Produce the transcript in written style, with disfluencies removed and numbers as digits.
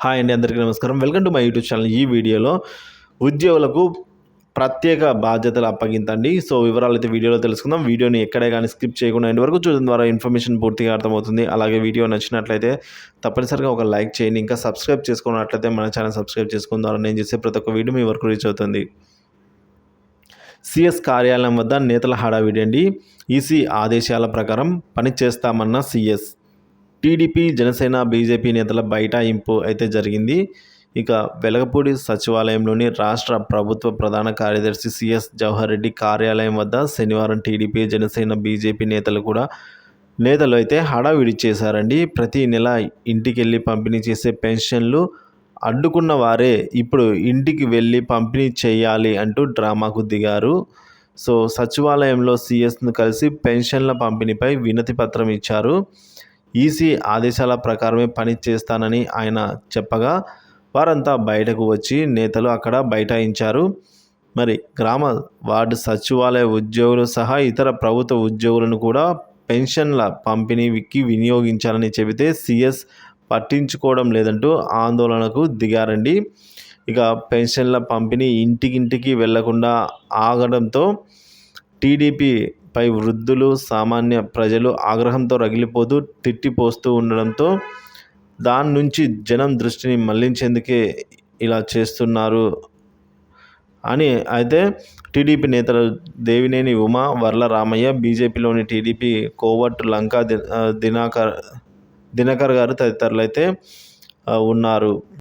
Hi అండి, అందరికీ నమస్కారం. Welcome to my YouTube channel. ఈ వీడియోలో ఉద్యోగులకు ప్రత్యేక బాధ్యతలు అప్పగింతండి. సో వివరాలు అయితే వీడియోలో తెలుసుకుందాం. వీడియోని ఎక్కడే కానీ స్కిప్ చేయకుండా ఎండ్ వరకు చూడడం ద్వారా ఇన్ఫర్మేషన్ పూర్తిగా అర్థమవుతుంది. అలాగే వీడియో నచ్చినట్లయితే తప్పనిసరిగా ఒక లైక్ చేయండి. ఇంకా సబ్స్క్రైబ్ చేసుకున్నట్లయితే మన ఛానల్ సబ్స్క్రైబ్ చేసుకున్న ద్వారా నేను చేసే ప్రతి ఒక్క వీడియో మీ వరకు రీచ్ అవుతుంది. సిఎస్ కార్యాలయం వద్ద నేతల హడావిడి అండి. ఈసీ ఆదేశాల ప్రకారం పని చేస్తామన్న సిఎస్. టీడీపీ, జనసేన, బీజేపీ నేతల బైఠాయింపు అయితే జరిగింది. ఇక వెలగపూడి సచివాలయంలోని రాష్ట్ర ప్రభుత్వ ప్రధాన కార్యదర్శి సిఎస్ జవహర్ రెడ్డి కార్యాలయం వద్ద శనివారం టీడీపీ, జనసేన, బీజేపీ నేతలు అయితే హడావిడి చేశారండి. ప్రతి నెల ఇంటికెళ్ళి పంపిణీ చేసే పెన్షన్లు అడ్డుకున్న వారే ఇప్పుడు ఇంటికి వెళ్ళి పంపిణీ చేయాలి అంటూ డ్రామాకు దిగారు. సో సచివాలయంలో సిఎస్ను కలిసి పెన్షన్ల పంపిణీపై వినతి పత్రం ఇచ్చారు. ఈసీ ఆదేశాల ప్రకారమే పని చేస్తానని ఆయన చెప్పగా వారంతా బయటకు వచ్చి నేతలు అక్కడ బైఠాయించారు. మరి గ్రామ వార్డు సచివాలయ ఉద్యోగులు సహా ఇతర ప్రభుత్వ ఉద్యోగులను కూడా పెన్షన్ల పంపిణీకి వినియోగించాలని చెబితే సిఎస్ పట్టించుకోవడం లేదంటూ ఆందోళనకు దిగారండి. ఇక పెన్షన్ల పంపిణీ ఇంటికింటికి వెళ్లకుండా ఆగడంతో టీడీపీపై వృద్ధులు, సామాన్య ప్రజలు ఆగ్రహంతో రగిలిపోతూ తిట్టిపోస్తూ ఉండడంతో దాని నుంచి జనం దృష్టిని మళ్లించేందుకే ఇలా చేస్తున్నారు అని అయితే టీడీపీ నేతలు దేవినేని ఉమా, వర్ల రామయ్య, బీజేపీలోని టీడీపీ కోవట్ లంకా దినకర్ గారు తదితరులు అయితే ఉన్నారు.